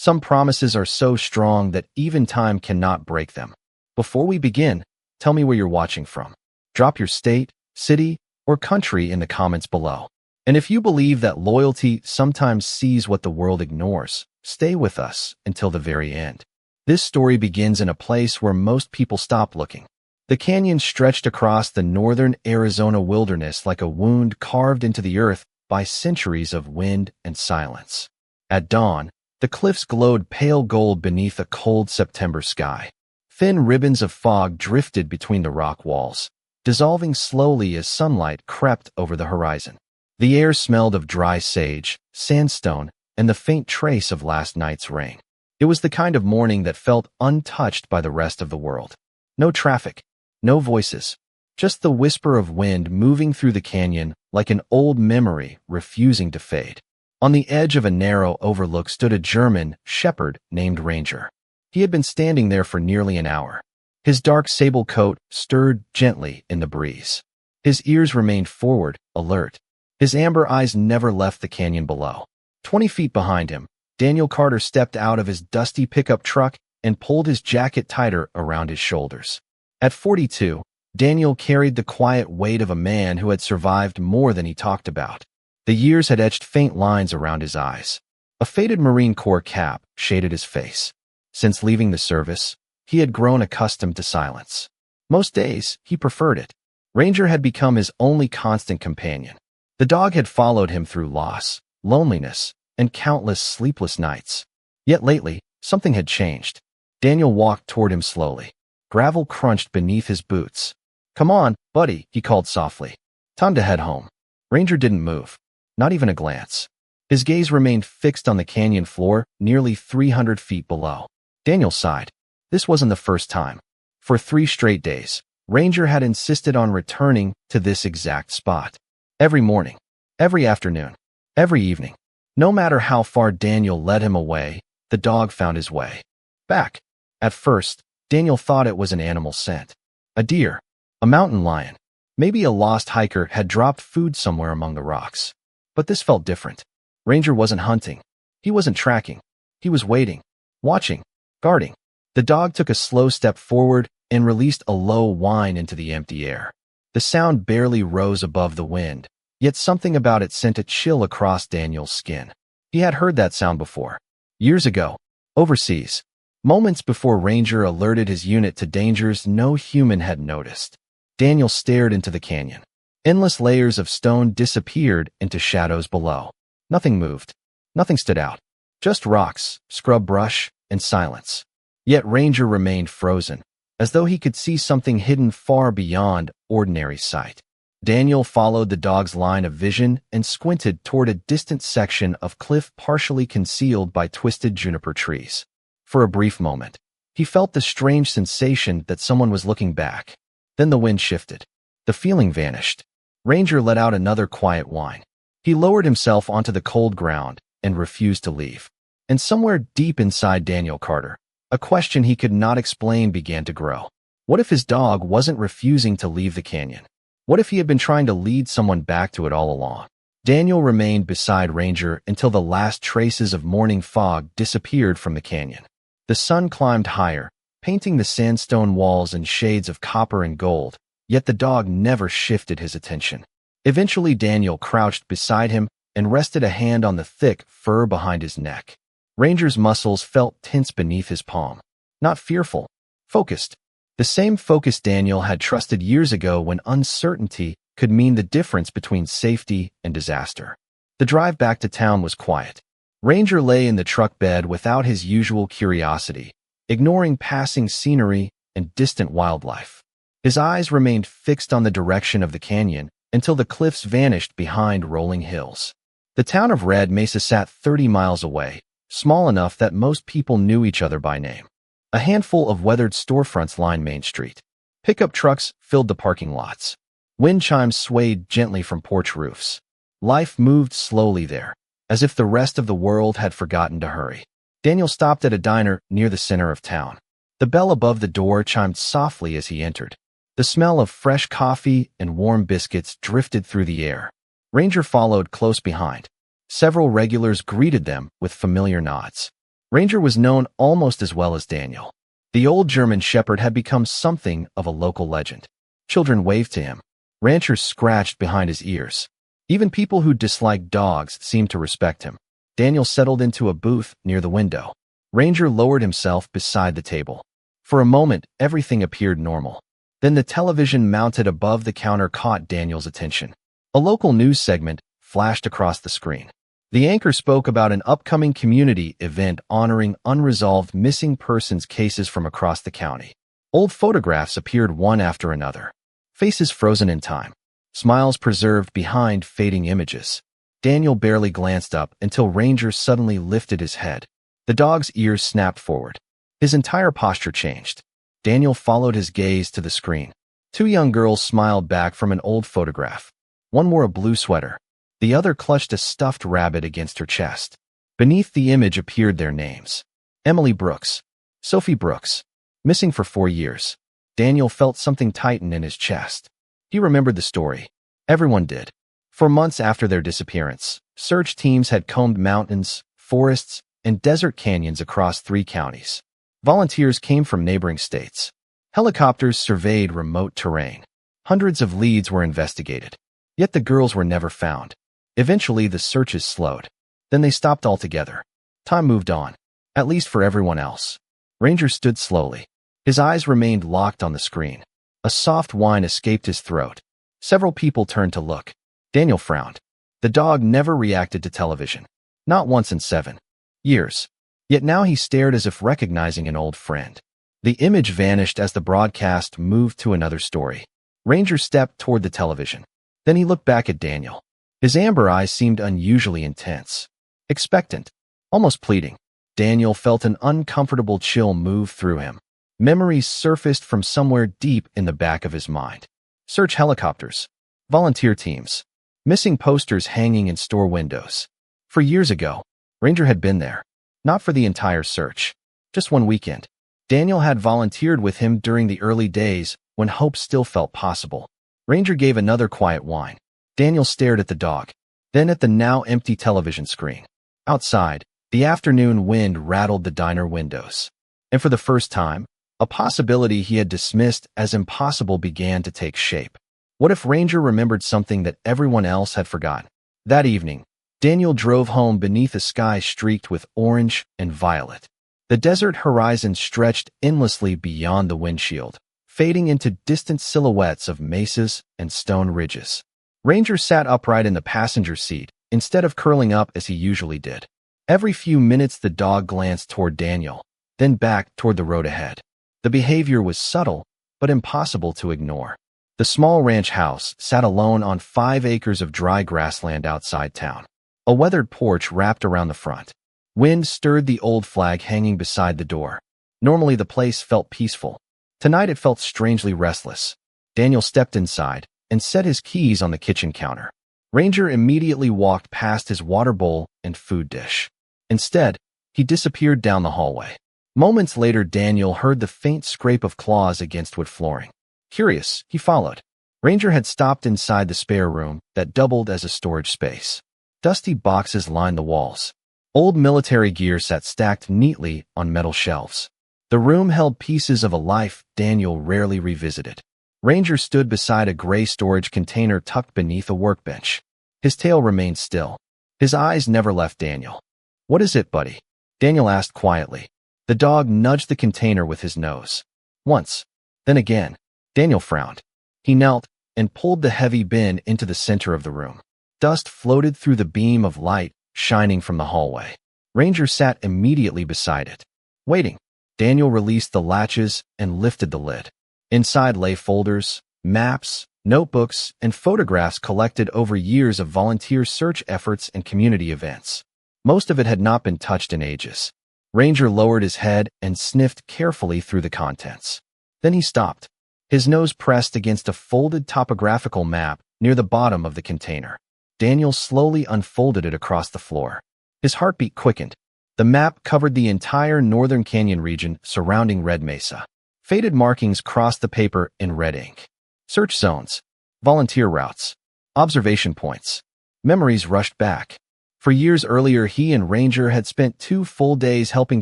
Some promises are so strong that even time cannot break them. Before we begin, tell me where you're watching from. Drop your state, city, or country in the comments below. And if you believe that loyalty sometimes sees what the world ignores, stay with us until the very end. This story begins in a place where most people stop looking. The canyon stretched across the northern Arizona wilderness like a wound carved into the earth by centuries of wind and silence. At dawn, the cliffs glowed pale gold beneath a cold September sky. Thin ribbons of fog drifted between the rock walls, dissolving slowly as sunlight crept over the horizon. The air smelled of dry sage, sandstone, and the faint trace of last night's rain. It was the kind of morning that felt untouched by the rest of the world. No traffic, no voices, just the whisper of wind moving through the canyon like an old memory refusing to fade. On the edge of a narrow overlook stood a German shepherd named Ranger. He had been standing there for nearly an hour. His dark sable coat stirred gently in the breeze. His ears remained forward, alert. His amber eyes never left the canyon below. 20 feet behind him, Daniel Carter stepped out of his dusty pickup truck and pulled his jacket tighter around his shoulders. At 42, Daniel carried the quiet weight of a man who had survived more than he talked about. The years had etched faint lines around his eyes. A faded Marine Corps cap shaded his face. Since leaving the service, he had grown accustomed to silence. Most days, he preferred it. Ranger had become his only constant companion. The dog had followed him through loss, loneliness, and countless sleepless nights. Yet lately, something had changed. Daniel walked toward him slowly. Gravel crunched beneath his boots. "Come on, buddy," he called softly. "Time to head home." Ranger didn't move. Not even a glance. His gaze remained fixed on the canyon floor, nearly 300 feet below. Daniel sighed. This wasn't the first time. For 3 straight days, Ranger had insisted on returning to this exact spot. Every morning, every afternoon, every evening. No matter how far Daniel led him away, the dog found his way back. At first, Daniel thought it was an animal scent. A deer, a mountain lion, maybe a lost hiker had dropped food somewhere among the rocks. But this felt different. Ranger wasn't hunting. He wasn't tracking. He was waiting, watching, guarding. The dog took a slow step forward and released a low whine into the empty air. The sound barely rose above the wind, yet something about it sent a chill across Daniel's skin. He had heard that sound before. Years ago, overseas, moments before Ranger alerted his unit to dangers no human had noticed. Daniel stared into the canyon. Endless layers of stone disappeared into shadows below. Nothing moved. Nothing stood out. Just rocks, scrub brush, and silence. Yet Ranger remained frozen, as though he could see something hidden far beyond ordinary sight. Daniel followed the dog's line of vision and squinted toward a distant section of cliff partially concealed by twisted juniper trees. For a brief moment, he felt the strange sensation that someone was looking back. Then the wind shifted. The feeling vanished. Ranger let out another quiet whine. He lowered himself onto the cold ground and refused to leave. And somewhere deep inside Daniel Carter, a question he could not explain began to grow. What if his dog wasn't refusing to leave the canyon? What if he had been trying to lead someone back to it all along? Daniel remained beside Ranger until the last traces of morning fog disappeared from the canyon. The sun climbed higher, painting the sandstone walls in shades of copper and gold, yet the dog never shifted his attention. Eventually Daniel crouched beside him and rested a hand on the thick fur behind his neck. Ranger's muscles felt tense beneath his palm. Not fearful, focused. The same focus Daniel had trusted years ago when uncertainty could mean the difference between safety and disaster. The drive back to town was quiet. Ranger lay in the truck bed without his usual curiosity, ignoring passing scenery and distant wildlife. His eyes remained fixed on the direction of the canyon until the cliffs vanished behind rolling hills. The town of Red Mesa sat 30 miles away, small enough that most people knew each other by name. A handful of weathered storefronts lined Main Street. Pickup trucks filled the parking lots. Wind chimes swayed gently from porch roofs. Life moved slowly there, as if the rest of the world had forgotten to hurry. Daniel stopped at a diner near the center of town. The bell above the door chimed softly as he entered. The smell of fresh coffee and warm biscuits drifted through the air. Ranger followed close behind. Several regulars greeted them with familiar nods. Ranger was known almost as well as Daniel. The old German shepherd had become something of a local legend. Children waved to him. Ranchers scratched behind his ears. Even people who disliked dogs seemed to respect him. Daniel settled into a booth near the window. Ranger lowered himself beside the table. For a moment, everything appeared normal. Then the television mounted above the counter caught Daniel's attention. A local news segment flashed across the screen. The anchor spoke about an upcoming community event honoring unresolved missing persons cases from across the county. Old photographs appeared one after another. Faces frozen in time. Smiles preserved behind fading images. Daniel barely glanced up until Ranger suddenly lifted his head. The dog's ears snapped forward. His entire posture changed. Daniel followed his gaze to the screen. Two young girls smiled back from an old photograph. One wore a blue sweater. The other clutched a stuffed rabbit against her chest. Beneath the image appeared their names. Emily Brooks. Sophie Brooks. Missing for 4 years. Daniel felt something tighten in his chest. He remembered the story. Everyone did. For months after their disappearance, search teams had combed mountains, forests, and desert canyons across 3 counties. Volunteers came from neighboring states. Helicopters surveyed remote terrain. Hundreds of leads were investigated. Yet the girls were never found. Eventually, the searches slowed. Then they stopped altogether. Time moved on, at least for everyone else. Ranger stood slowly. His eyes remained locked on the screen. A soft whine escaped his throat. Several people turned to look. Daniel frowned. The dog never reacted to television. Not once in 7 years. Yet now he stared as if recognizing an old friend. The image vanished as the broadcast moved to another story. Ranger stepped toward the television. Then he looked back at Daniel. His amber eyes seemed unusually intense. Expectant. Almost pleading. Daniel felt an uncomfortable chill move through him. Memories surfaced from somewhere deep in the back of his mind. Search helicopters. Volunteer teams. Missing posters hanging in store windows. For years ago, Ranger had been there. Not for the entire search. Just one weekend. Daniel had volunteered with him during the early days when hope still felt possible. Ranger gave another quiet whine. Daniel stared at the dog, then at the now empty television screen. Outside, the afternoon wind rattled the diner windows. And for the first time, a possibility he had dismissed as impossible began to take shape. What if Ranger remembered something that everyone else had forgotten? That evening, Daniel drove home beneath a sky streaked with orange and violet. The desert horizon stretched endlessly beyond the windshield, fading into distant silhouettes of mesas and stone ridges. Ranger sat upright in the passenger seat, instead of curling up as he usually did. Every few minutes the dog glanced toward Daniel, then back toward the road ahead. The behavior was subtle, but impossible to ignore. The small ranch house sat alone on 5 acres of dry grassland outside town. A weathered porch wrapped around the front. Wind stirred the old flag hanging beside the door. Normally the place felt peaceful. Tonight it felt strangely restless. Daniel stepped inside and set his keys on the kitchen counter. Ranger immediately walked past his water bowl and food dish. Instead, he disappeared down the hallway. Moments later, Daniel heard the faint scrape of claws against wood flooring. Curious, he followed. Ranger had stopped inside the spare room that doubled as a storage space. Dusty boxes lined the walls. Old military gear sat stacked neatly on metal shelves. The room held pieces of a life Daniel rarely revisited. Ranger stood beside a gray storage container tucked beneath a workbench. His tail remained still. His eyes never left Daniel. "What is it, buddy?" Daniel asked quietly. The dog nudged the container with his nose. Once. Then again. Daniel frowned. He knelt and pulled the heavy bin into the center of the room. Dust floated through the beam of light shining from the hallway. Ranger sat immediately beside it. Waiting. Daniel released the latches and lifted the lid. Inside lay folders, maps, notebooks, and photographs collected over years of volunteer search efforts and community events. Most of it had not been touched in ages. Ranger lowered his head and sniffed carefully through the contents. Then he stopped. His nose pressed against a folded topographical map near the bottom of the container. Daniel slowly unfolded it across the floor. His heartbeat quickened. The map covered the entire northern canyon region surrounding Red Mesa. Faded markings crossed the paper in red ink. Search zones, volunteer routes, observation points. Memories rushed back. For years earlier, he and Ranger had spent 2 full days helping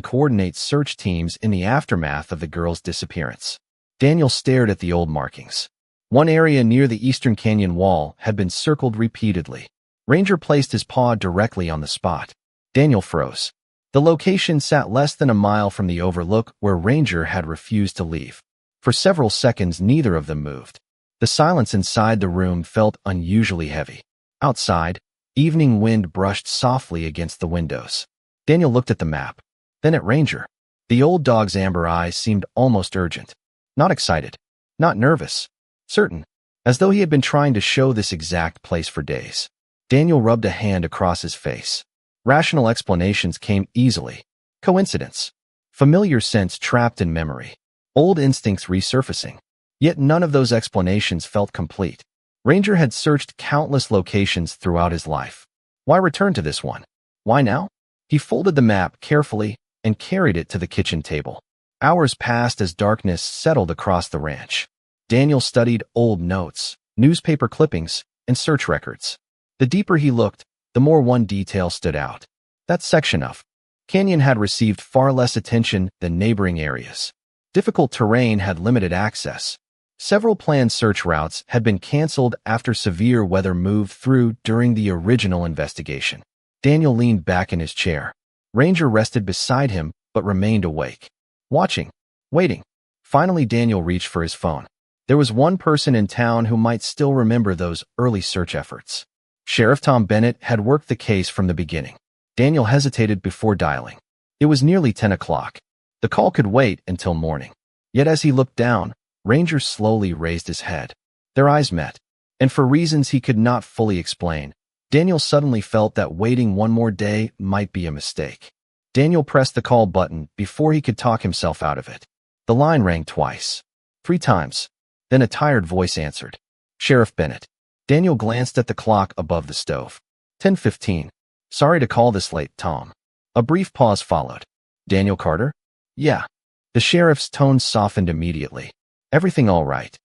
coordinate search teams in the aftermath of the girl's disappearance. Daniel stared at the old markings. One area near the eastern canyon wall had been circled repeatedly. Ranger placed his paw directly on the spot. Daniel froze. The location sat less than a mile from the overlook where Ranger had refused to leave. For several seconds, neither of them moved. The silence inside the room felt unusually heavy. Outside, evening wind brushed softly against the windows. Daniel looked at the map, then at Ranger. The old dog's amber eyes seemed almost urgent. Not excited, not nervous, certain, as though he had been trying to show this exact place for days. Daniel rubbed a hand across his face. Rational explanations came easily. Coincidence. Familiar sense trapped in memory. Old instincts resurfacing. Yet none of those explanations felt complete. Ranger had searched countless locations throughout his life. Why return to this one? Why now? He folded the map carefully and carried it to the kitchen table. Hours passed as darkness settled across the ranch. Daniel studied old notes, newspaper clippings, and search records. The deeper he looked, the more one detail stood out. That section of canyon had received far less attention than neighboring areas. Difficult terrain had limited access. Several planned search routes had been canceled after severe weather moved through during the original investigation. Daniel leaned back in his chair. Ranger rested beside him but remained awake. Watching. Waiting. Finally, Daniel reached for his phone. There was one person in town who might still remember those early search efforts. Sheriff Tom Bennett had worked the case from the beginning. Daniel hesitated before dialing. It was nearly 10 o'clock. The call could wait until morning. Yet as he looked down, Ranger slowly raised his head. Their eyes met, and for reasons he could not fully explain, Daniel suddenly felt that waiting one more day might be a mistake. Daniel pressed the call button before he could talk himself out of it. The line rang twice. 3 times. Then a tired voice answered. Sheriff Bennett. Daniel glanced at the clock above the stove. 10:15. Sorry to call this late, Tom. A brief pause followed. Daniel Carter? Yeah. The sheriff's tone softened immediately. Everything all right?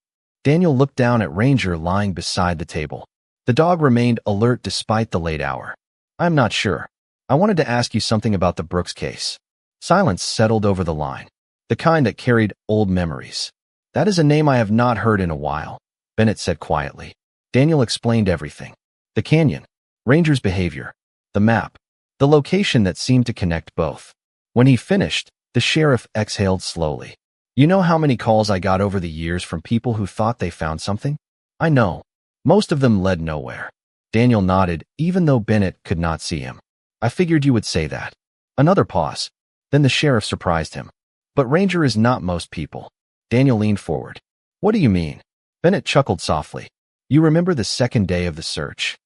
Daniel looked down at Ranger lying beside the table. The dog remained alert despite the late hour. I'm not sure. I wanted to ask you something about the Brooks case. Silence settled over the line. The kind that carried old memories. That is a name I have not heard in a while, Bennett said quietly. Daniel explained everything. The canyon, Ranger's behavior, the map, the location that seemed to connect both. When he finished, the sheriff exhaled slowly. You know how many calls I got over the years from people who thought they found something? I know. Most of them led nowhere. Daniel nodded, even though Bennett could not see him. I figured you would say that. Another pause. Then the sheriff surprised him. But Ranger is not most people. Daniel leaned forward. What do you mean? Bennett chuckled softly. You remember the second day of the search?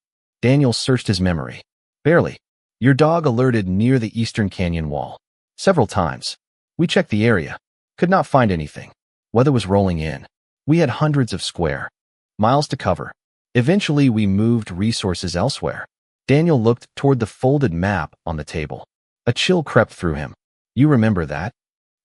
Daniel searched his memory. Barely. Your dog alerted near the eastern canyon wall. Several times. We checked the area. Could not find anything. Weather was rolling in. We had hundreds of square miles to cover. Eventually, we moved resources elsewhere. Daniel looked toward the folded map on the table. A chill crept through him. You remember that?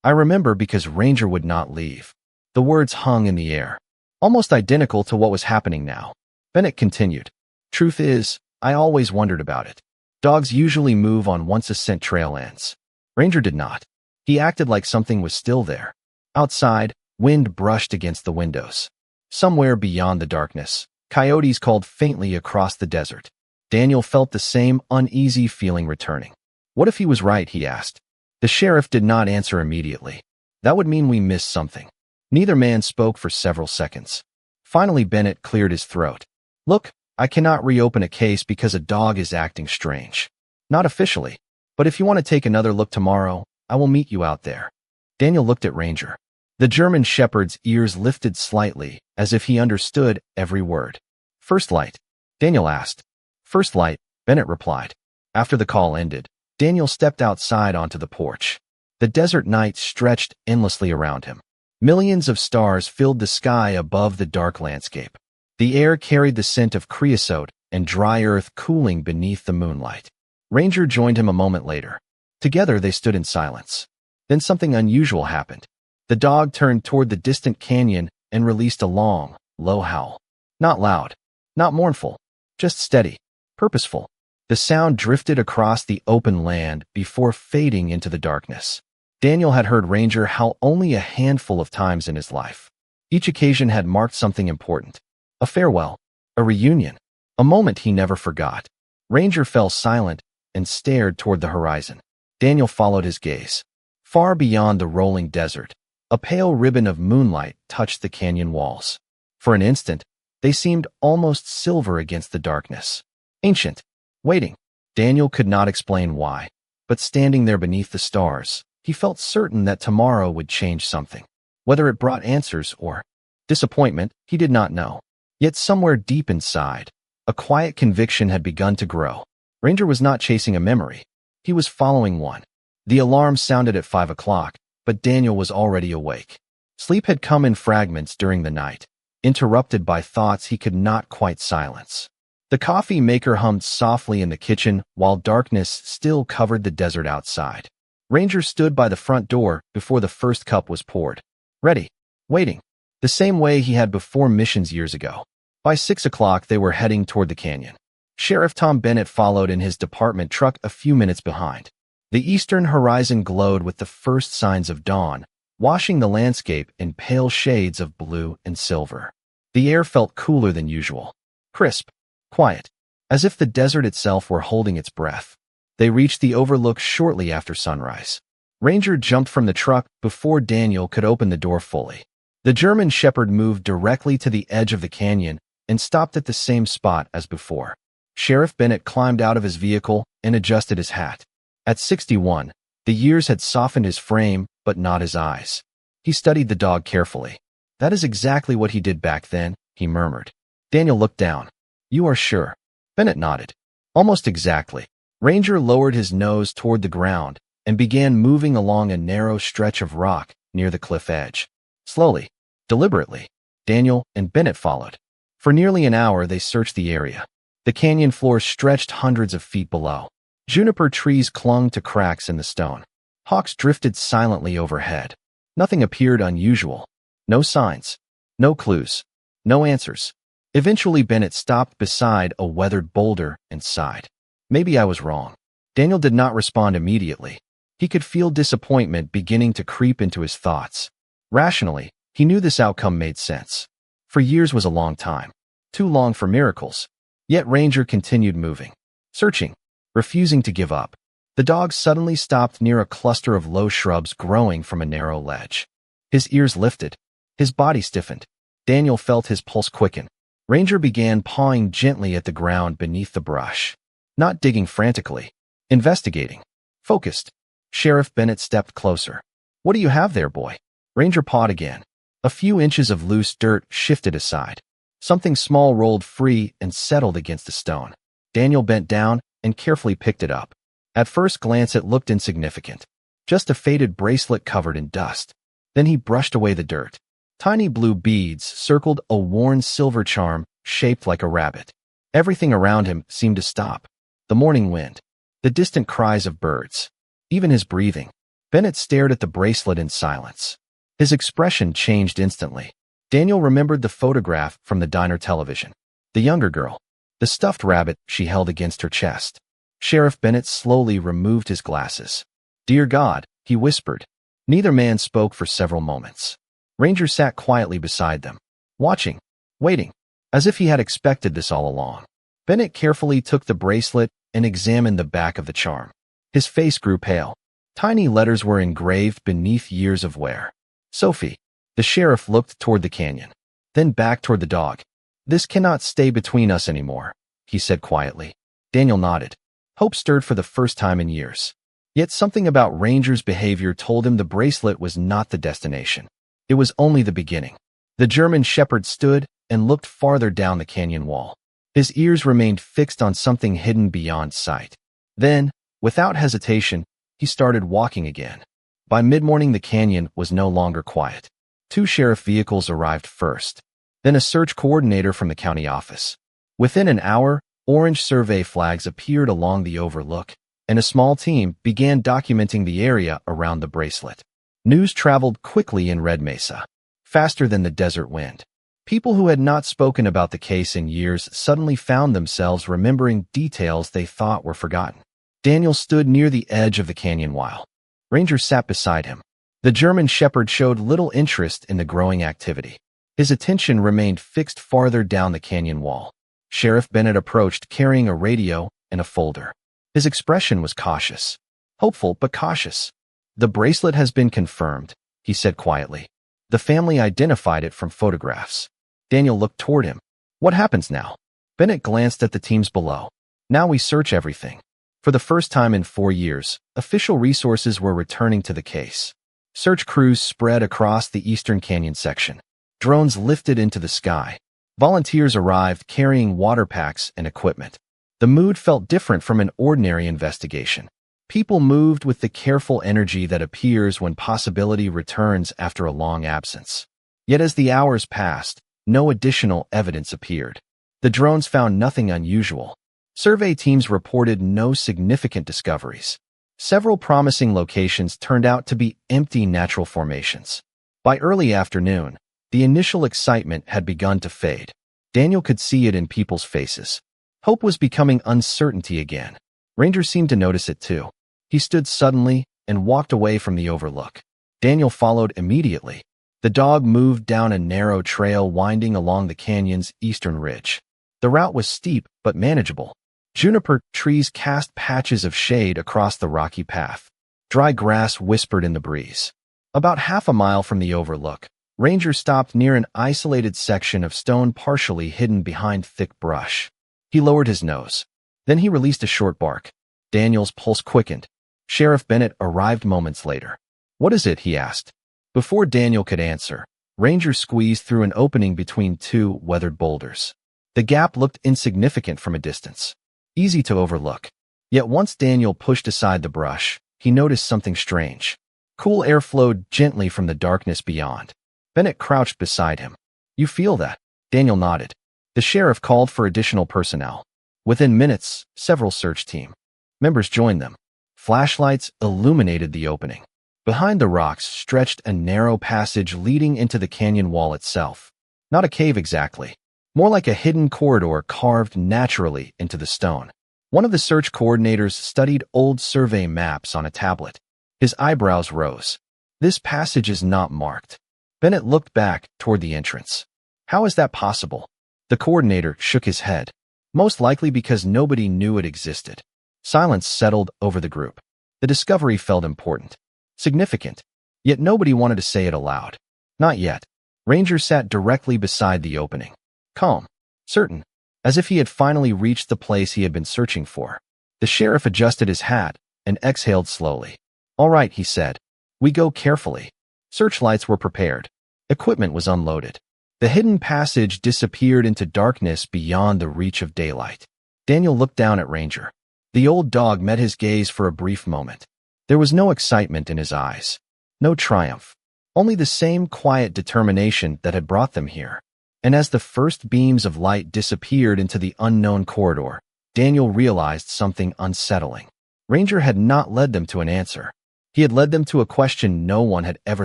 I remember because Ranger would not leave. The words hung in the air. Almost identical to what was happening now. Bennett continued. Truth is, I always wondered about it. Dogs usually move on once a scent trail ends. Ranger did not. He acted like something was still there. Outside, wind brushed against the windows. Somewhere beyond the darkness, coyotes called faintly across the desert. Daniel felt the same uneasy feeling returning. What if he was right, he asked. The sheriff did not answer immediately. That would mean we missed something. Neither man spoke for several seconds. Finally, Bennett cleared his throat. Look, I cannot reopen a case because a dog is acting strange. Not officially. But if you want to take another look tomorrow, I will meet you out there. Daniel looked at Ranger. The German shepherd's ears lifted slightly, as if he understood every word. First light? Daniel asked. First light, Bennett replied. After the call ended, Daniel stepped outside onto the porch. The desert night stretched endlessly around him. Millions of stars filled the sky above the dark landscape. The air carried the scent of creosote and dry earth cooling beneath the moonlight. Ranger joined him a moment later. Together they stood in silence. Then something unusual happened. The dog turned toward the distant canyon and released a long, low howl. Not loud, not mournful, just steady, purposeful. The sound drifted across the open land before fading into the darkness. Daniel had heard Ranger howl only a handful of times in his life. Each occasion had marked something important. A farewell, a reunion, a moment he never forgot. Ranger fell silent and stared toward the horizon. Daniel followed his gaze. Far beyond the rolling desert, a pale ribbon of moonlight touched the canyon walls. For an instant, they seemed almost silver against the darkness. Ancient. Waiting. Daniel could not explain why, but standing there beneath the stars, he felt certain that tomorrow would change something. Whether it brought answers or disappointment, he did not know. Yet somewhere deep inside, a quiet conviction had begun to grow. Ranger was not chasing a memory. He was following one. The alarm sounded at 5 o'clock, but Daniel was already awake. Sleep had come in fragments during the night, interrupted by thoughts he could not quite silence. The coffee maker hummed softly in the kitchen while darkness still covered the desert outside. Ranger stood by the front door before the first cup was poured. Ready. Waiting. The same way he had before missions years ago. By 6 o'clock, they were heading toward the canyon. Sheriff Tom Bennett followed in his department truck a few minutes behind. The eastern horizon glowed with the first signs of dawn, washing the landscape in pale shades of blue and silver. The air felt cooler than usual. Crisp. Quiet. As if the desert itself were holding its breath. They reached the overlook shortly after sunrise. Ranger jumped from the truck before Daniel could open the door fully. The German Shepherd moved directly to the edge of the canyon and stopped at the same spot as before. Sheriff Bennett climbed out of his vehicle and adjusted his hat. At 61, the years had softened his frame, but not his eyes. He studied the dog carefully. That is exactly what he did back then, he murmured. Daniel looked down. You are sure? Bennett nodded. Almost exactly. Ranger lowered his nose toward the ground and began moving along a narrow stretch of rock near the cliff edge. Slowly, deliberately, Daniel and Bennett followed. For nearly an hour, they searched the area. The canyon floor stretched hundreds of feet below. Juniper trees clung to cracks in the stone. Hawks drifted silently overhead. Nothing appeared unusual. No signs. No clues. No answers. Eventually, Bennett stopped beside a weathered boulder and sighed. Maybe I was wrong. Daniel did not respond immediately. He could feel disappointment beginning to creep into his thoughts. Rationally, he knew this outcome made sense. For years was a long time. Too long for miracles. Yet Ranger continued moving. Searching. Refusing to give up. The dog suddenly stopped near a cluster of low shrubs growing from a narrow ledge. His ears lifted. His body stiffened. Daniel felt his pulse quicken. Ranger began pawing gently at the ground beneath the brush. Not digging frantically. Investigating. Focused. Sheriff Bennett stepped closer. What do you have there, boy? Ranger pawed again. A few inches of loose dirt shifted aside. Something small rolled free and settled against the stone. Daniel bent down and carefully picked it up. At first glance, it looked insignificant. Just a faded bracelet covered in dust. Then he brushed away the dirt. Tiny blue beads circled a worn silver charm shaped like a rabbit. Everything around him seemed to stop. The morning wind. The distant cries of birds. Even his breathing. Bennett stared at the bracelet in silence. His expression changed instantly. Daniel remembered the photograph from the diner television. The younger girl. The stuffed rabbit she held against her chest. Sheriff Bennett slowly removed his glasses. Dear God, he whispered. Neither man spoke for several moments. Ranger sat quietly beside them. Watching. Waiting. As if he had expected this all along. Bennett carefully took the bracelet and examined the back of the charm. His face grew pale. Tiny letters were engraved beneath years of wear. Sophie. The sheriff looked toward the canyon. Then back toward the dog. This cannot stay between us anymore, he said quietly. Daniel nodded. Hope stirred for the first time in years. Yet something about Ranger's behavior told him the bracelet was not the destination. It was only the beginning. The German Shepherd stood and looked farther down the canyon wall. His ears remained fixed on something hidden beyond sight. Then, without hesitation, he started walking again. By mid-morning, the canyon was no longer quiet. 2 sheriff vehicles arrived first, then a search coordinator from the county office. Within an hour, orange survey flags appeared along the overlook, and a small team began documenting the area around the bracelet. News traveled quickly in Red Mesa, faster than the desert wind. People who had not spoken about the case in years suddenly found themselves remembering details they thought were forgotten. Daniel stood near the edge of the canyon while Ranger sat beside him. The German shepherd showed little interest in the growing activity. His attention remained fixed farther down the canyon wall. Sheriff Bennett approached carrying a radio and a folder. His expression was cautious. Hopeful but cautious. "The bracelet has been confirmed," he said quietly. "The family identified it from photographs." Daniel looked toward him. "What happens now?" Bennett glanced at the teams below. "Now we search everything." For the first time in 4 years, official resources were returning to the case. Search crews spread across the eastern canyon section. Drones lifted into the sky. Volunteers arrived carrying water packs and equipment. The mood felt different from an ordinary investigation. People moved with the careful energy that appears when possibility returns after a long absence. Yet as the hours passed, no additional evidence appeared. The drones found nothing unusual. Survey teams reported no significant discoveries. Several promising locations turned out to be empty natural formations. By early afternoon, the initial excitement had begun to fade. Daniel could see it in people's faces. Hope was becoming uncertainty again. Ranger seemed to notice it too. He stood suddenly and walked away from the overlook. Daniel followed immediately. The dog moved down a narrow trail winding along the canyon's eastern ridge. The route was steep but manageable. Juniper trees cast patches of shade across the rocky path. Dry grass whispered in the breeze. About half a mile from the overlook, Ranger stopped near an isolated section of stone partially hidden behind thick brush. He lowered his nose. Then he released a short bark. Daniel's pulse quickened. Sheriff Bennett arrived moments later. "What is it?" he asked. Before Daniel could answer, Ranger squeezed through an opening between two weathered boulders. The gap looked insignificant from a distance, easy to overlook. Yet once Daniel pushed aside the brush, he noticed something strange. Cool air flowed gently from the darkness beyond. Bennett crouched beside him. "You feel that?" Daniel nodded. The sheriff called for additional personnel. Within minutes, several search team members joined them. Flashlights illuminated the opening. Behind the rocks stretched a narrow passage leading into the canyon wall itself. Not a cave exactly, more like a hidden corridor carved naturally into the stone. One of the search coordinators studied old survey maps on a tablet. His eyebrows rose. "This passage is not marked." Bennett looked back toward the entrance. "How is that possible?" The coordinator shook his head. "Most likely because nobody knew it existed." Silence settled over the group. The discovery felt important. Significant. Yet nobody wanted to say it aloud. Not yet. Ranger sat directly beside the opening. Calm. Certain. As if he had finally reached the place he had been searching for. The sheriff adjusted his hat and exhaled slowly. "All right," he said. "We go carefully." Searchlights were prepared. Equipment was unloaded. The hidden passage disappeared into darkness beyond the reach of daylight. Daniel looked down at Ranger. The old dog met his gaze for a brief moment. There was no excitement in his eyes. No triumph. Only the same quiet determination that had brought them here. And as the first beams of light disappeared into the unknown corridor, Daniel realized something unsettling. Ranger had not led them to an answer. He had led them to a question no one had ever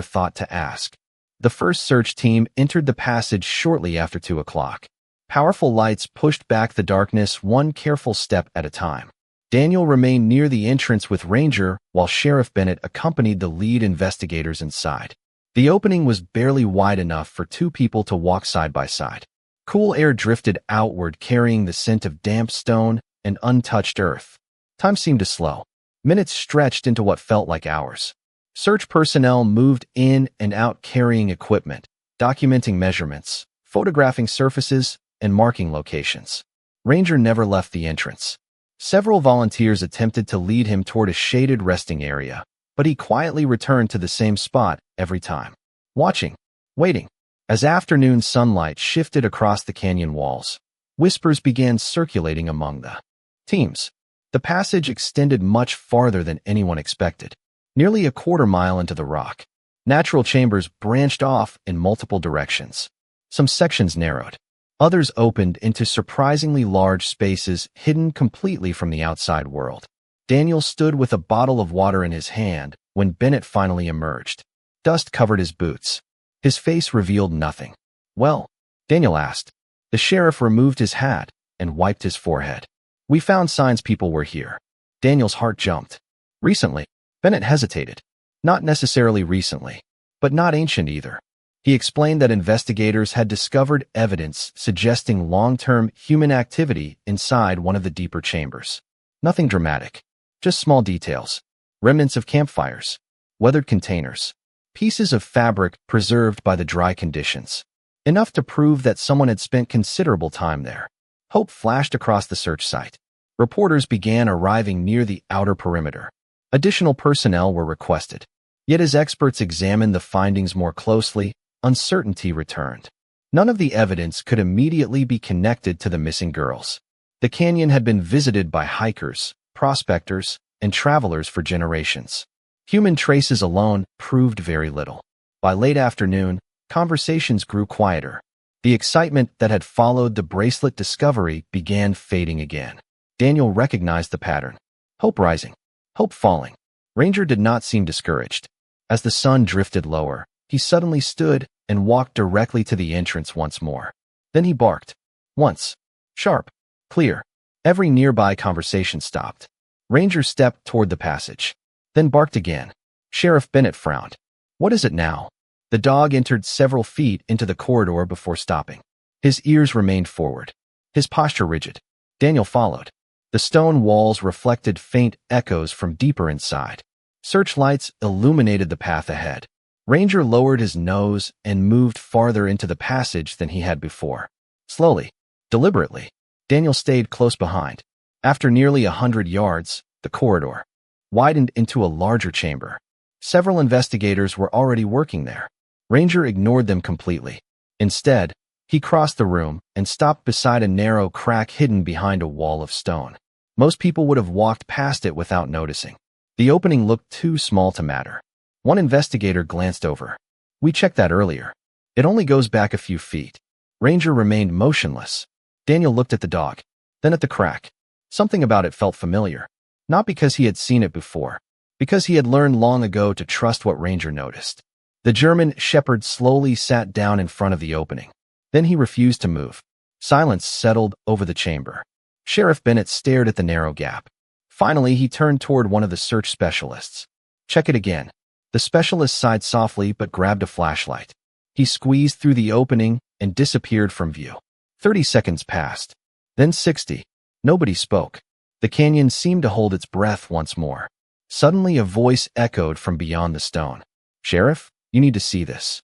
thought to ask. The first search team entered the passage shortly after 2 o'clock. Powerful lights pushed back the darkness one careful step at a time. Daniel remained near the entrance with Ranger while Sheriff Bennett accompanied the lead investigators inside. The opening was barely wide enough for 2 people to walk side by side. Cool air drifted outward carrying the scent of damp stone and untouched earth. Time seemed to slow. Minutes stretched into what felt like hours. Search personnel moved in and out carrying equipment, documenting measurements, photographing surfaces, and marking locations. Ranger never left the entrance. Several volunteers attempted to lead him toward a shaded resting area, but he quietly returned to the same spot every time. Watching, waiting. As afternoon sunlight shifted across the canyon walls, whispers began circulating among the teams. The passage extended much farther than anyone expected. Nearly a quarter-mile into the rock, natural chambers branched off in multiple directions. Some sections narrowed. Others opened into surprisingly large spaces hidden completely from the outside world. Daniel stood with a bottle of water in his hand when Bennett finally emerged. Dust covered his boots. His face revealed nothing. "Well," Daniel asked. The sheriff removed his hat and wiped his forehead. We found signs people were here. Daniel's heart jumped. Recently? Bennett hesitated. Not necessarily recently, but not ancient either. He explained that investigators had discovered evidence suggesting long-term human activity inside one of the deeper chambers. Nothing dramatic, just small details. Remnants of campfires, weathered containers, pieces of fabric preserved by the dry conditions. Enough to prove that someone had spent considerable time there. Hope flashed across the search site. Reporters began arriving near the outer perimeter. Additional personnel were requested. Yet as experts examined the findings more closely, uncertainty returned. None of the evidence could immediately be connected to the missing girls. The canyon had been visited by hikers, prospectors, and travelers for generations. Human traces alone proved very little. By late afternoon, conversations grew quieter. The excitement that had followed the bracelet discovery began fading again. Daniel recognized the pattern. Hope rising, hope falling. Ranger did not seem discouraged. As the sun drifted lower, he suddenly stood and walked directly to the entrance once more. Then he barked. Once. Sharp. Clear. Every nearby conversation stopped. Ranger stepped toward the passage. Then barked again. Sheriff Bennett frowned. What is it now? The dog entered several feet into the corridor before stopping. His ears remained forward. His posture rigid. Daniel followed. The stone walls reflected faint echoes from deeper inside. Searchlights illuminated the path ahead. Ranger lowered his nose and moved farther into the passage than he had before. Slowly, deliberately, Daniel stayed close behind. After nearly 100 yards, the corridor widened into a larger chamber. Several investigators were already working there. Ranger ignored them completely. Instead, he crossed the room and stopped beside a narrow crack hidden behind a wall of stone. Most people would have walked past it without noticing. The opening looked too small to matter. One investigator glanced over. We checked that earlier. It only goes back a few feet. Ranger remained motionless. Daniel looked at the dog, then at the crack. Something about it felt familiar. Not because he had seen it before, because he had learned long ago to trust what Ranger noticed. The German shepherd slowly sat down in front of the opening. Then he refused to move. Silence settled over the chamber. Sheriff Bennett stared at the narrow gap. Finally, he turned toward one of the search specialists. Check it again. The specialist sighed softly but grabbed a flashlight. He squeezed through the opening and disappeared from view. 30 seconds passed. Then 60. Nobody spoke. The canyon seemed to hold its breath once more. Suddenly a voice echoed from beyond the stone. Sheriff, you need to see this.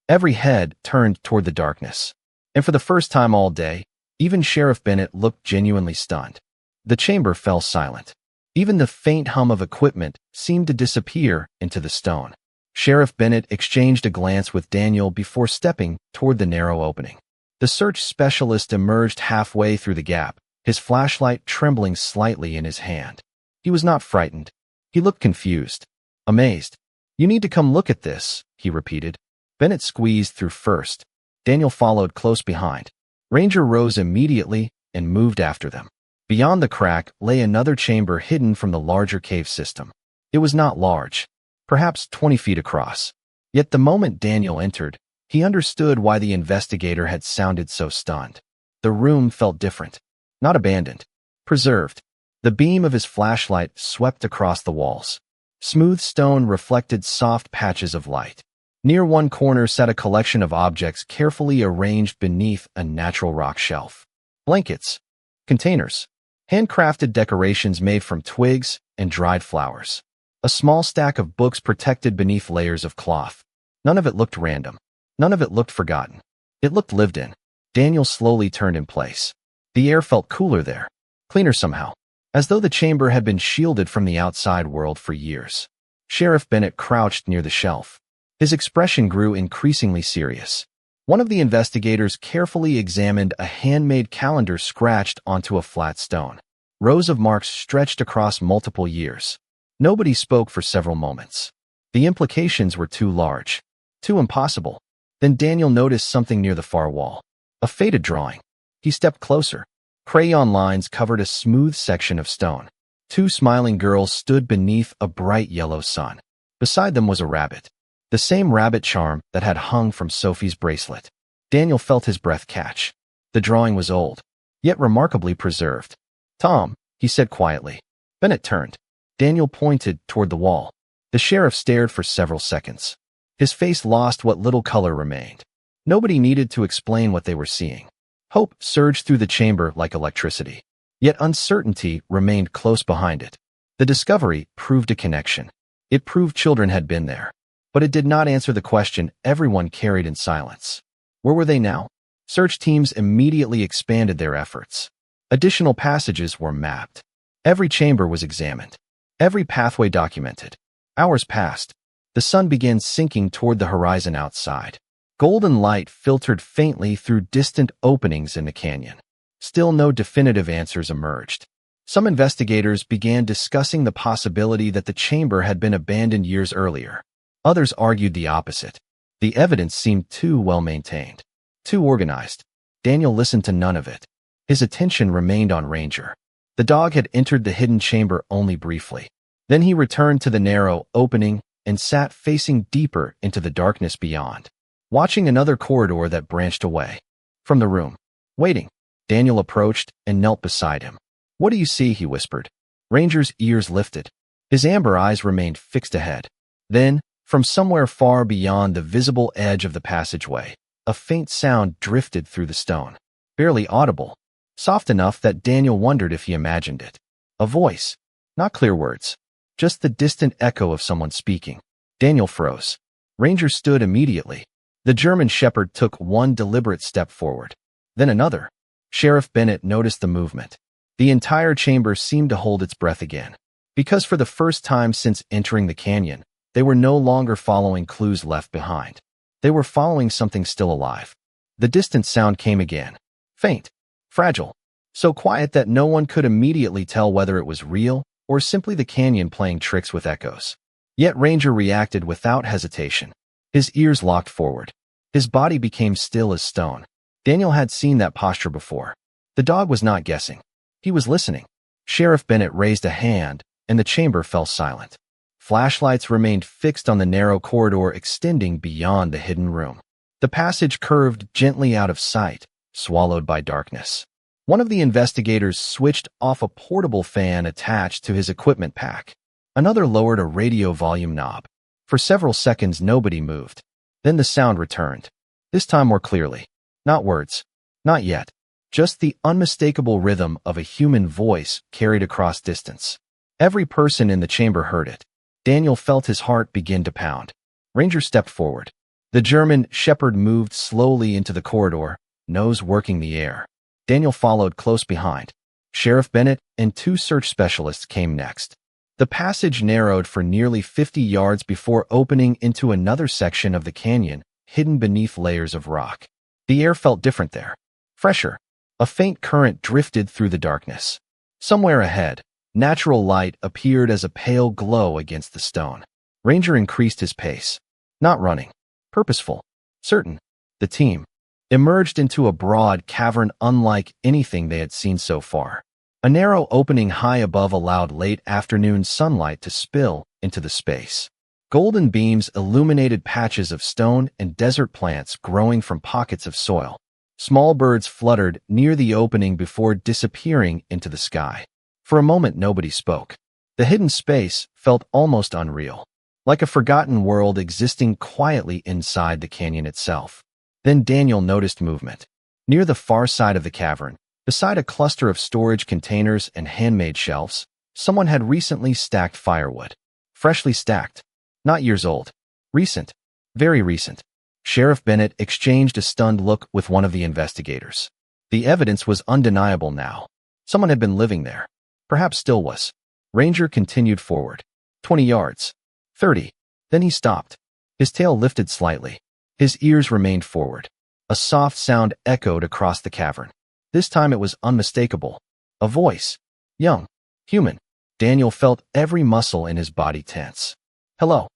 Every head turned toward the darkness. And for the first time all day, even Sheriff Bennett looked genuinely stunned. The chamber fell silent. Even the faint hum of equipment seemed to disappear into the stone. Sheriff Bennett exchanged a glance with Daniel before stepping toward the narrow opening. The search specialist emerged halfway through the gap, his flashlight trembling slightly in his hand. He was not frightened. He looked confused, amazed. You need to come look at this, he repeated. Bennett squeezed through first. Daniel followed close behind. Ranger rose immediately and moved after them. Beyond the crack lay another chamber hidden from the larger cave system. It was not large, perhaps 20 feet across. Yet the moment Daniel entered, he understood why the investigator had sounded so stunned. The room felt different, not abandoned, preserved. The beam of his flashlight swept across the walls. Smooth stone reflected soft patches of light. Near one corner sat a collection of objects carefully arranged beneath a natural rock shelf. Blankets, containers, handcrafted decorations made from twigs and dried flowers. A small stack of books protected beneath layers of cloth. None of it looked random. None of it looked forgotten. It looked lived in. Daniel slowly turned in place. The air felt cooler there, cleaner somehow, as though the chamber had been shielded from the outside world for years. Sheriff Bennett crouched near the shelf. His expression grew increasingly serious. One of the investigators carefully examined a handmade calendar scratched onto a flat stone. Rows of marks stretched across multiple years. Nobody spoke for several moments. The implications were too large, too impossible. Then Daniel noticed something near the far wall. A faded drawing. He stepped closer. Crayon lines covered a smooth section of stone. Two smiling girls stood beneath a bright yellow sun. Beside them was a rabbit. The same rabbit charm that had hung from Sophie's bracelet. Daniel felt his breath catch. The drawing was old, yet remarkably preserved. "Tom," he said quietly. Bennett turned. Daniel pointed toward the wall. The sheriff stared for several seconds. His face lost what little color remained. Nobody needed to explain what they were seeing. Hope surged through the chamber like electricity. Yet uncertainty remained close behind it. The discovery proved a connection. It proved children had been there. But it did not answer the question everyone carried in silence. Where were they now? Search teams immediately expanded their efforts. Additional passages were mapped. Every chamber was examined. Every pathway documented. Hours passed. The sun began sinking toward the horizon outside. Golden light filtered faintly through distant openings in the canyon. Still no definitive answers emerged. Some investigators began discussing the possibility that the chamber had been abandoned years earlier. Others argued the opposite. The evidence seemed too well maintained, too organized. Daniel listened to none of it. His attention remained on Ranger. The dog had entered the hidden chamber only briefly. Then he returned to the narrow opening and sat facing deeper into the darkness beyond, watching another corridor that branched away from the room. Waiting, Daniel approached and knelt beside him. "What do you see?" he whispered. Ranger's ears lifted. His amber eyes remained fixed ahead. Then, from somewhere far beyond the visible edge of the passageway, a faint sound drifted through the stone. Barely audible, soft enough that Daniel wondered if he imagined it. A voice, not clear words, just the distant echo of someone speaking. Daniel froze. Ranger stood immediately. The German shepherd took one deliberate step forward, then another. Sheriff Bennett noticed the movement. The entire chamber seemed to hold its breath again. Because for the first time since entering the canyon, they were no longer following clues left behind. They were following something still alive. The distant sound came again. Faint, fragile, so quiet that no one could immediately tell whether it was real or simply the canyon playing tricks with echoes. Yet Ranger reacted without hesitation. His ears locked forward. His body became still as stone. Daniel had seen that posture before. The dog was not guessing. He was listening. Sheriff Bennett raised a hand, and the chamber fell silent. Flashlights remained fixed on the narrow corridor extending beyond the hidden room. The passage curved gently out of sight, swallowed by darkness. One of the investigators switched off a portable fan attached to his equipment pack. Another lowered a radio volume knob. For several seconds, nobody moved. Then the sound returned. This time more clearly. Not words. Not yet. Just the unmistakable rhythm of a human voice carried across distance. Every person in the chamber heard it. Daniel felt his heart begin to pound. Ranger stepped forward. The German shepherd moved slowly into the corridor, nose working the air. Daniel followed close behind. Sheriff Bennett and two search specialists came next. The passage narrowed for nearly 50 yards before opening into another section of the canyon, hidden beneath layers of rock. The air felt different there. Fresher. A faint current drifted through the darkness. Somewhere ahead, natural light appeared as a pale glow against the stone. Ranger increased his pace. Not running. Purposeful. Certain. The team emerged into a broad cavern unlike anything they had seen so far. A narrow opening high above allowed late afternoon sunlight to spill into the space. Golden beams illuminated patches of stone and desert plants growing from pockets of soil. Small birds fluttered near the opening before disappearing into the sky. For a moment, nobody spoke. The hidden space felt almost unreal, like a forgotten world existing quietly inside the canyon itself. Then Daniel noticed movement. Near the far side of the cavern, beside a cluster of storage containers and handmade shelves, someone had recently stacked firewood. Freshly stacked. Not years old. Recent. Very recent. Sheriff Bennett exchanged a stunned look with one of the investigators. The evidence was undeniable now. Someone had been living there. Perhaps still was. Ranger continued forward. 20 yards. 30. Then he stopped. His tail lifted slightly. His ears remained forward. A soft sound echoed across the cavern. This time it was unmistakable. A voice. Young. Human. Daniel felt every muscle in his body tense. "Hello."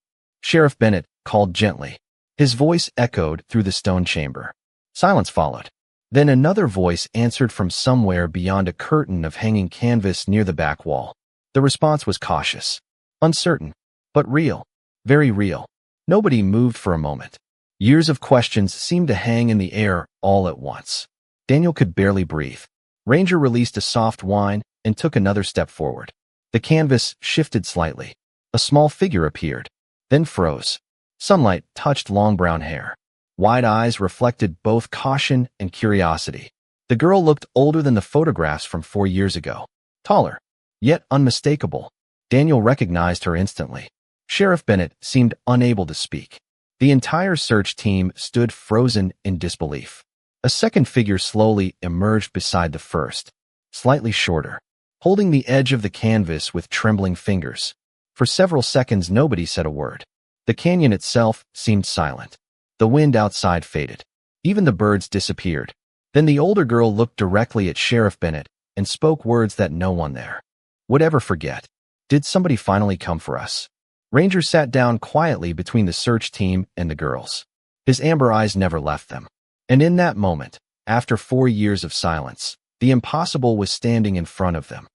Sheriff Bennett called gently. His voice echoed through the stone chamber. Silence followed. Then another voice answered from somewhere beyond a curtain of hanging canvas near the back wall. The response was cautious. Uncertain. But real. Very real. Nobody moved for a moment. Years of questions seemed to hang in the air all at once. Daniel could barely breathe. Ranger released a soft whine and took another step forward. The canvas shifted slightly. A small figure appeared, then froze. Sunlight touched long brown hair. Wide eyes reflected both caution and curiosity. The girl looked older than the photographs from 4 years ago. Taller, yet unmistakable. Daniel recognized her instantly. Sheriff Bennett seemed unable to speak. The entire search team stood frozen in disbelief. A second figure slowly emerged beside the first, slightly shorter, holding the edge of the canvas with trembling fingers. For several seconds, nobody said a word. The canyon itself seemed silent. The wind outside faded. Even the birds disappeared. Then the older girl looked directly at Sheriff Bennett and spoke words that no one there would ever forget. Did somebody finally come for us? Ranger sat down quietly between the search team and the girls. His amber eyes never left them. And in that moment, after 4 years of silence, the impossible was standing in front of them.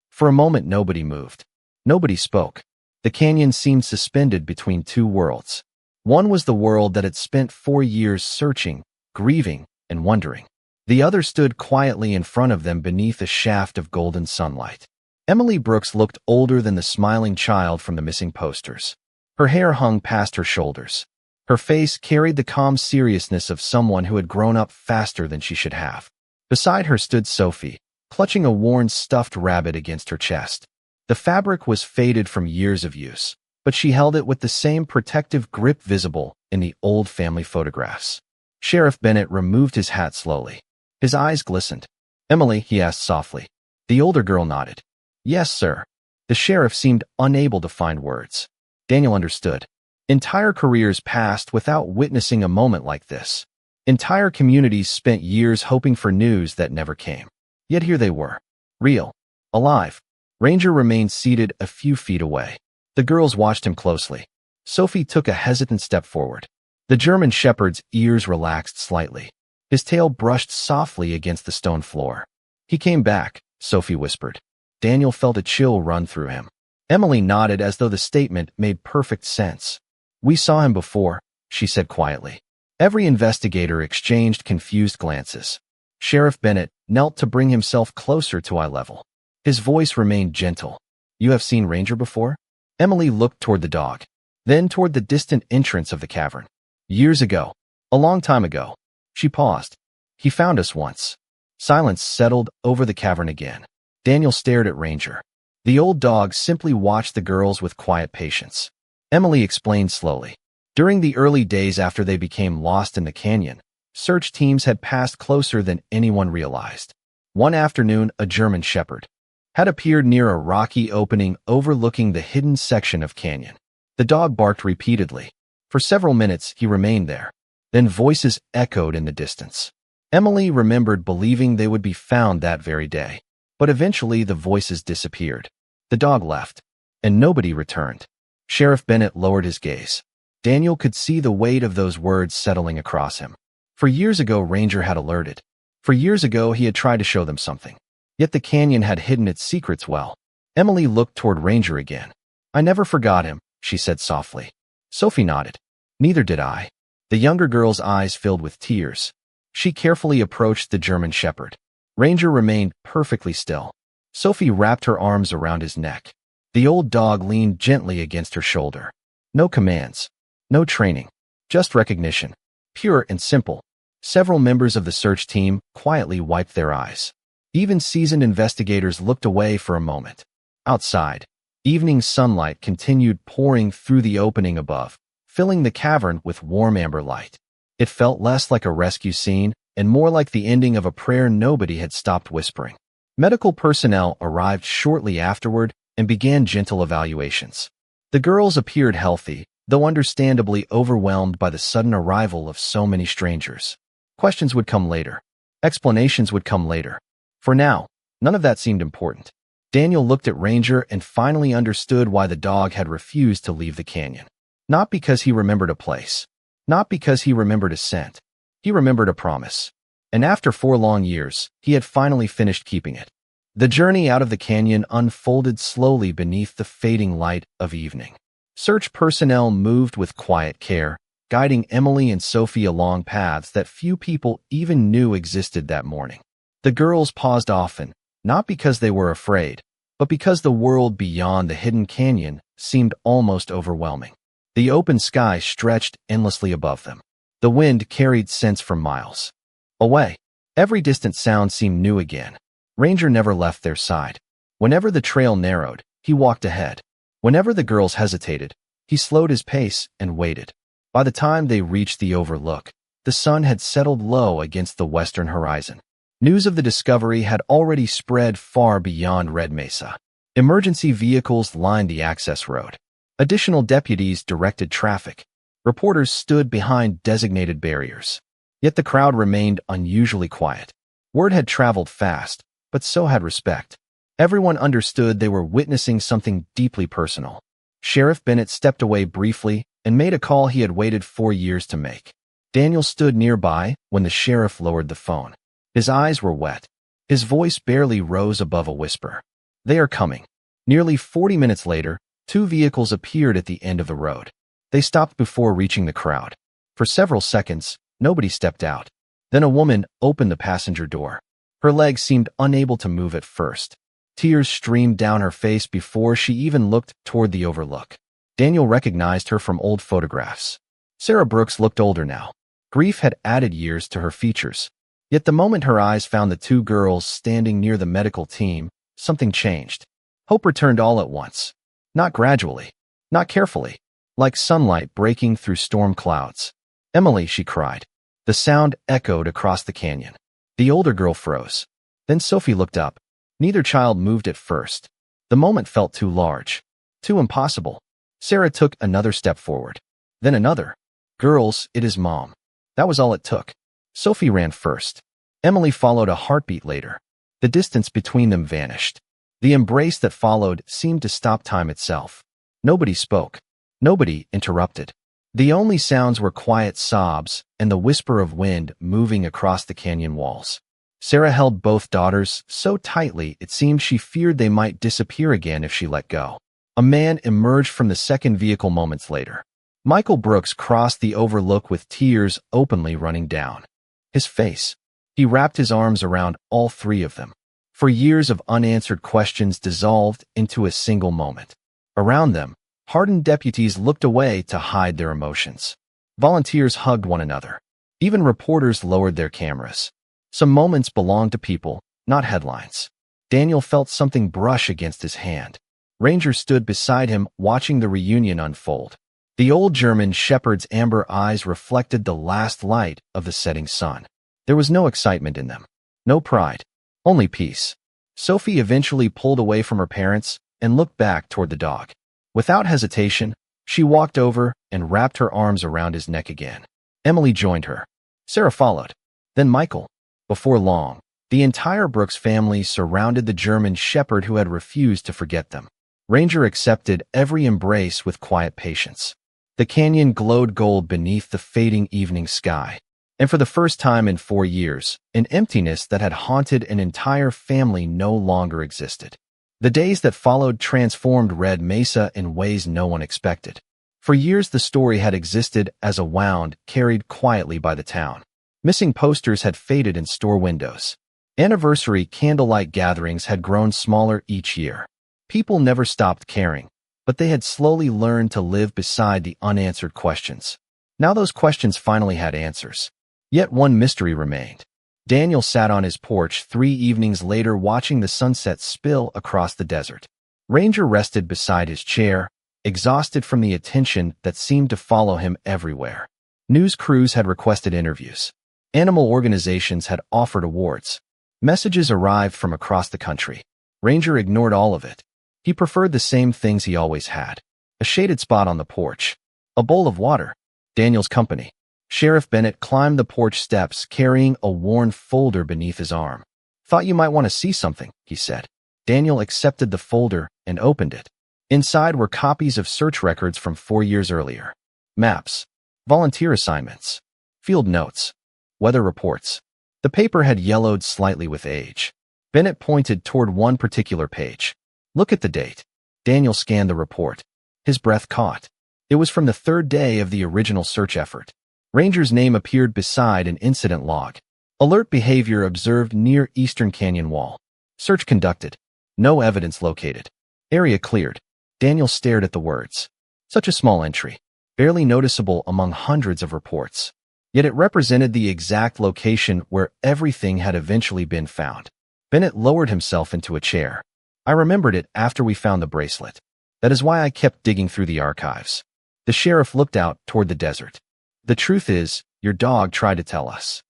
For a moment, nobody moved. Nobody spoke. The canyon seemed suspended between two worlds. One was the world that had spent 4 years searching, grieving, and wondering. The other stood quietly in front of them beneath a shaft of golden sunlight. Emily Brooks looked older than the smiling child from the missing posters. Her hair hung past her shoulders. Her face carried the calm seriousness of someone who had grown up faster than she should have. Beside her stood Sophie, clutching a worn stuffed rabbit against her chest. The fabric was faded from years of use, but she held it with the same protective grip visible in the old family photographs. Sheriff Bennett removed his hat slowly. His eyes glistened. "Emily," he asked softly. The older girl nodded. "Yes, sir." The sheriff seemed unable to find words. Daniel understood. Entire careers passed without witnessing a moment like this. Entire communities spent years hoping for news that never came. Yet here they were. Real. Alive. Ranger remained seated a few feet away. The girls watched him closely. Sophie took a hesitant step forward. The German shepherd's ears relaxed slightly. His tail brushed softly against the stone floor. "He came back," Sophie whispered. Daniel felt a chill run through him. Emily nodded as though the statement made perfect sense. "We saw him before," she said quietly. Every investigator exchanged confused glances. Sheriff Bennett knelt to bring himself closer to eye level. His voice remained gentle. "You have seen Ranger before?" Emily looked toward the dog, then toward the distant entrance of the cavern. "Years ago. A long time ago." She paused. "He found us once." Silence settled over the cavern again. Daniel stared at Ranger. The old dog simply watched the girls with quiet patience. Emily explained slowly. During the early days after they became lost in the canyon, search teams had passed closer than anyone realized. One afternoon, a German shepherd had appeared near a rocky opening overlooking the hidden section of canyon. The dog barked repeatedly. For several minutes, he remained there. Then voices echoed in the distance. Emily remembered believing they would be found that very day. But eventually the voices disappeared. The dog left, and nobody returned. Sheriff Bennett lowered his gaze. Daniel could see the weight of those words settling across him. For years ago, Ranger had alerted. For years ago, he had tried to show them something. Yet the canyon had hidden its secrets well. Emily looked toward Ranger again. "I never forgot him," she said softly. Sophie nodded. "Neither did I." The younger girl's eyes filled with tears. She carefully approached the German shepherd. Ranger remained perfectly still. Sophie wrapped her arms around his neck. The old dog leaned gently against her shoulder. No commands. No training. Just recognition. Pure and simple. Several members of the search team quietly wiped their eyes. Even seasoned investigators looked away for a moment. Outside, evening sunlight continued pouring through the opening above, filling the cavern with warm amber light. It felt less like a rescue scene and more like the ending of a prayer nobody had stopped whispering. Medical personnel arrived shortly afterward and began gentle evaluations. The girls appeared healthy, though understandably overwhelmed by the sudden arrival of so many strangers. Questions would come later. Explanations would come later. For now, none of that seemed important. Daniel looked at Ranger and finally understood why the dog had refused to leave the canyon. Not because he remembered a place. Not because he remembered a scent. He remembered a promise. And after 4 long years, he had finally finished keeping it. The journey out of the canyon unfolded slowly beneath the fading light of evening. Search personnel moved with quiet care, guiding Emily and Sophie along paths that few people even knew existed that morning. The girls paused often, not because they were afraid, but because the world beyond the hidden canyon seemed almost overwhelming. The open sky stretched endlessly above them. The wind carried scents for miles away. Every distant sound seemed new again. Ranger never left their side. Whenever the trail narrowed, he walked ahead. Whenever the girls hesitated, he slowed his pace and waited. By the time they reached the overlook, the sun had settled low against the western horizon. News of the discovery had already spread far beyond Red Mesa. Emergency vehicles lined the access road. Additional deputies directed traffic. Reporters stood behind designated barriers. Yet the crowd remained unusually quiet. Word had traveled fast, but so had respect. Everyone understood they were witnessing something deeply personal. Sheriff Bennett stepped away briefly and made a call he had waited 4 years to make. Daniel stood nearby when the sheriff lowered the phone. His eyes were wet. His voice barely rose above a whisper. "They are coming." Nearly 40 minutes later, 2 vehicles appeared at the end of the road. They stopped before reaching the crowd. For several seconds, nobody stepped out. Then a woman opened the passenger door. Her legs seemed unable to move at first. Tears streamed down her face before she even looked toward the overlook. Daniel recognized her from old photographs. Sarah Brooks looked older now. Grief had added years to her features. Yet the moment her eyes found the 2 girls standing near the medical team, something changed. Hope returned all at once. Not gradually, not carefully, like sunlight breaking through storm clouds. "Emily," she cried. The sound echoed across the canyon. The older girl froze. Then Sophie looked up. Neither child moved at first. The moment felt too large, too impossible. Sarah took another step forward. Then another. "Girls, it is Mom." That was all it took. Sophie ran first. Emily followed a heartbeat later. The distance between them vanished. The embrace that followed seemed to stop time itself. Nobody spoke. Nobody interrupted. The only sounds were quiet sobs and the whisper of wind moving across the canyon walls. Sarah held both daughters so tightly it seemed she feared they might disappear again if she let go. A man emerged from the second vehicle moments later. Michael Brooks crossed the overlook with tears openly running down his face. He wrapped his arms around all 3 of them. For years of unanswered questions dissolved into a single moment. Around them, hardened deputies looked away to hide their emotions. Volunteers hugged one another. Even reporters lowered their cameras. Some moments belonged to people, not headlines. Daniel felt something brush against his hand. Ranger stood beside him, watching the reunion unfold. The old German shepherd's amber eyes reflected the last light of the setting sun. There was no excitement in them, no pride, only peace. Sophie eventually pulled away from her parents and looked back toward the dog. Without hesitation, she walked over and wrapped her arms around his neck again. Emily joined her. Sarah followed. Then Michael. Before long, the entire Brooks family surrounded the German shepherd who had refused to forget them. Ranger accepted every embrace with quiet patience. The canyon glowed gold beneath the fading evening sky. And for the first time in 4 years, an emptiness that had haunted an entire family no longer existed. The days that followed transformed Red Mesa in ways no one expected. For years the story had existed as a wound carried quietly by the town. Missing posters had faded in store windows. Anniversary candlelight gatherings had grown smaller each year. People never stopped caring, but they had slowly learned to live beside the unanswered questions. Now those questions finally had answers. Yet one mystery remained. Daniel sat on his porch 3 evenings later watching the sunset spill across the desert. Ranger rested beside his chair, exhausted from the attention that seemed to follow him everywhere. News crews had requested interviews. Animal organizations had offered awards. Messages arrived from across the country. Ranger ignored all of it. He preferred the same things he always had. A shaded spot on the porch. A bowl of water. Daniel's company. Sheriff Bennett climbed the porch steps carrying a worn folder beneath his arm. "Thought you might want to see something," he said. Daniel accepted the folder and opened it. Inside were copies of search records from 4 years earlier. Maps. Volunteer assignments. Field notes. Weather reports. The paper had yellowed slightly with age. Bennett pointed toward one particular page. "Look at the date." Daniel scanned the report. His breath caught. It was from the third day of the original search effort. Ranger's name appeared beside an incident log. Alert behavior observed near Eastern Canyon Wall. Search conducted. No evidence located. Area cleared. Daniel stared at the words. Such a small entry, barely noticeable among hundreds of reports. Yet it represented the exact location where everything had eventually been found. Bennett lowered himself into a chair. I remembered it after we found the bracelet. That is why I kept digging through the archives. The sheriff looked out toward the desert. The truth is, your dog tried to tell us.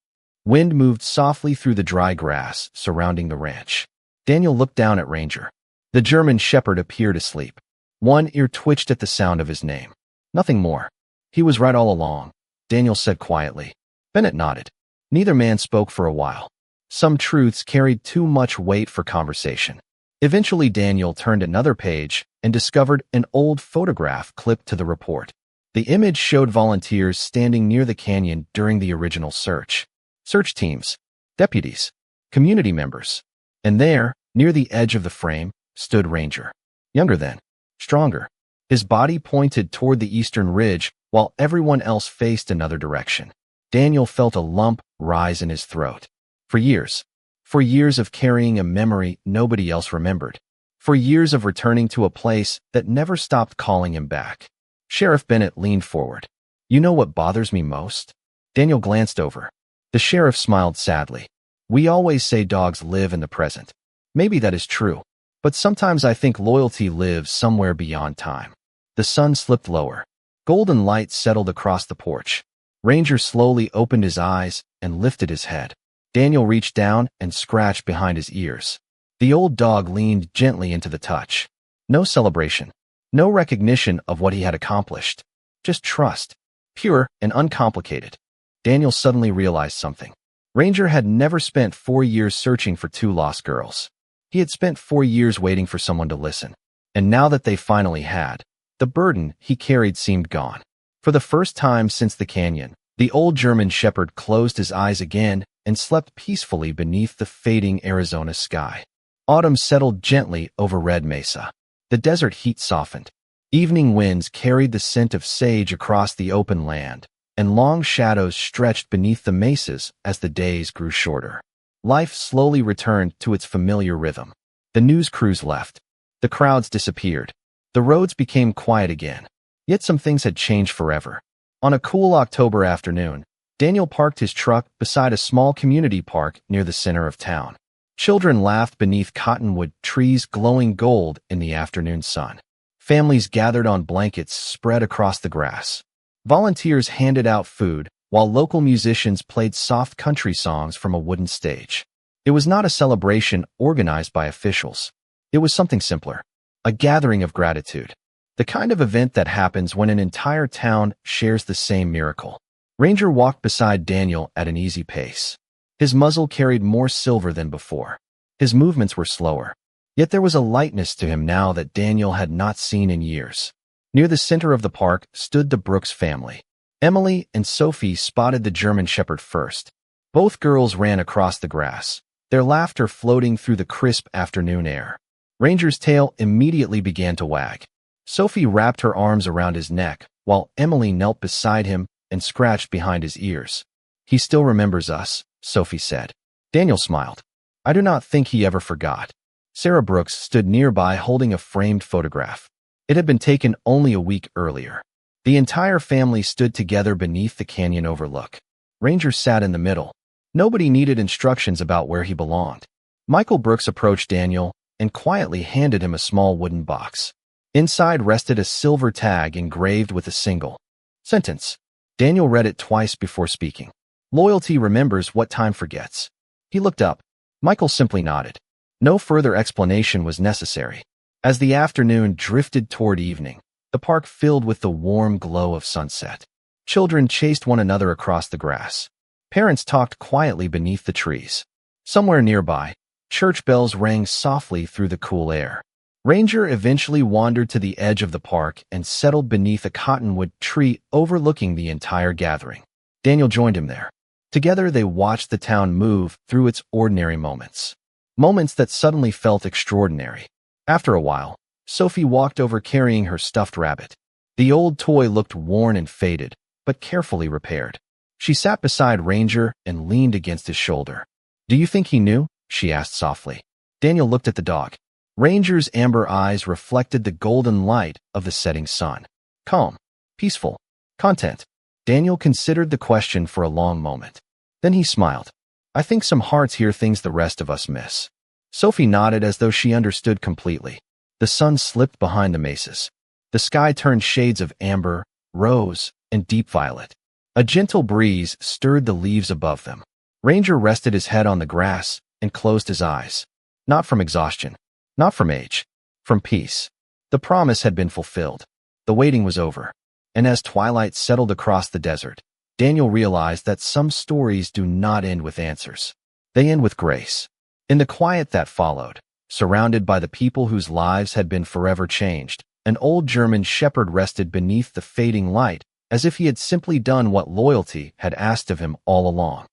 Wind moved softly through the dry grass surrounding the ranch. Daniel looked down at Ranger. The German shepherd appeared asleep. One ear twitched at the sound of his name. Nothing more. He was right all along, Daniel said quietly. Bennett nodded. Neither man spoke for a while. Some truths carried too much weight for conversation. Eventually Daniel turned another page and discovered an old photograph clipped to the report. The image showed volunteers standing near the canyon during the original search. Search teams, deputies, community members. And there, near the edge of the frame, stood Ranger. Younger then, stronger. His body pointed toward the eastern ridge while everyone else faced another direction. Daniel felt a lump rise in his throat. For years of carrying a memory nobody else remembered. For years of returning to a place that never stopped calling him back. Sheriff Bennett leaned forward. You know what bothers me most? Daniel glanced over. The sheriff smiled sadly. We always say dogs live in the present. Maybe that is true, but sometimes I think loyalty lives somewhere beyond time. The sun slipped lower. Golden light settled across the porch. Ranger slowly opened his eyes and lifted his head. Daniel reached down and scratched behind his ears. The old dog leaned gently into the touch. No celebration. No recognition of what he had accomplished. Just trust. Pure and uncomplicated. Daniel suddenly realized something. Ranger had never spent 4 years searching for 2 lost girls. He had spent 4 years waiting for someone to listen. And now that they finally had, the burden he carried seemed gone. For the first time since the canyon, the old German shepherd closed his eyes again and slept peacefully beneath the fading Arizona sky. Autumn settled gently over Red Mesa. The desert heat softened. Evening winds carried the scent of sage across the open land, and long shadows stretched beneath the mesas as the days grew shorter. Life slowly returned to its familiar rhythm. The news crews left. The crowds disappeared. The roads became quiet again. Yet some things had changed forever. On a cool October afternoon, Daniel parked his truck beside a small community park near the center of town. Children laughed beneath cottonwood trees glowing gold in the afternoon sun. Families gathered on blankets spread across the grass. Volunteers handed out food, while local musicians played soft country songs from a wooden stage. It was not a celebration organized by officials. It was something simpler. A gathering of gratitude. The kind of event that happens when an entire town shares the same miracle. Ranger walked beside Daniel at an easy pace. His muzzle carried more silver than before. His movements were slower. Yet there was a lightness to him now that Daniel had not seen in years. Near the center of the park stood the Brooks family. Emily and Sophie spotted the German shepherd first. Both girls ran across the grass, their laughter floating through the crisp afternoon air. Ranger's tail immediately began to wag. Sophie wrapped her arms around his neck, while Emily knelt beside him and scratched behind his ears. He still remembers us, Sophie said. Daniel smiled. I do not think he ever forgot. Sarah Brooks stood nearby holding a framed photograph. It had been taken only a week earlier. The entire family stood together beneath the canyon overlook. Ranger sat in the middle. Nobody needed instructions about where he belonged. Michael Brooks approached Daniel and quietly handed him a small wooden box. Inside rested a silver tag engraved with a single sentence. Daniel read it twice before speaking. Loyalty remembers what time forgets. He looked up. Michael simply nodded. No further explanation was necessary. As the afternoon drifted toward evening, the park filled with the warm glow of sunset. Children chased one another across the grass. Parents talked quietly beneath the trees. Somewhere nearby, church bells rang softly through the cool air. Ranger eventually wandered to the edge of the park and settled beneath a cottonwood tree overlooking the entire gathering. Daniel joined him there. Together they watched the town move through its ordinary moments. Moments that suddenly felt extraordinary. After a while, Sophie walked over carrying her stuffed rabbit. The old toy looked worn and faded, but carefully repaired. She sat beside Ranger and leaned against his shoulder. "Do you think he knew?" she asked softly. Daniel looked at the dog. Ranger's amber eyes reflected the golden light of the setting sun. Calm, peaceful, content. Daniel considered the question for a long moment. Then he smiled. "I think some hearts hear things the rest of us miss." Sophie nodded as though she understood completely. The sun slipped behind the mesas. The sky turned shades of amber, rose, and deep violet. A gentle breeze stirred the leaves above them. Ranger rested his head on the grass and closed his eyes. Not from exhaustion, not from age, from peace. The promise had been fulfilled. The waiting was over. And as twilight settled across the desert, Daniel realized that some stories do not end with answers. They end with grace. In the quiet that followed, surrounded by the people whose lives had been forever changed, an old German shepherd rested beneath the fading light, as if he had simply done what loyalty had asked of him all along.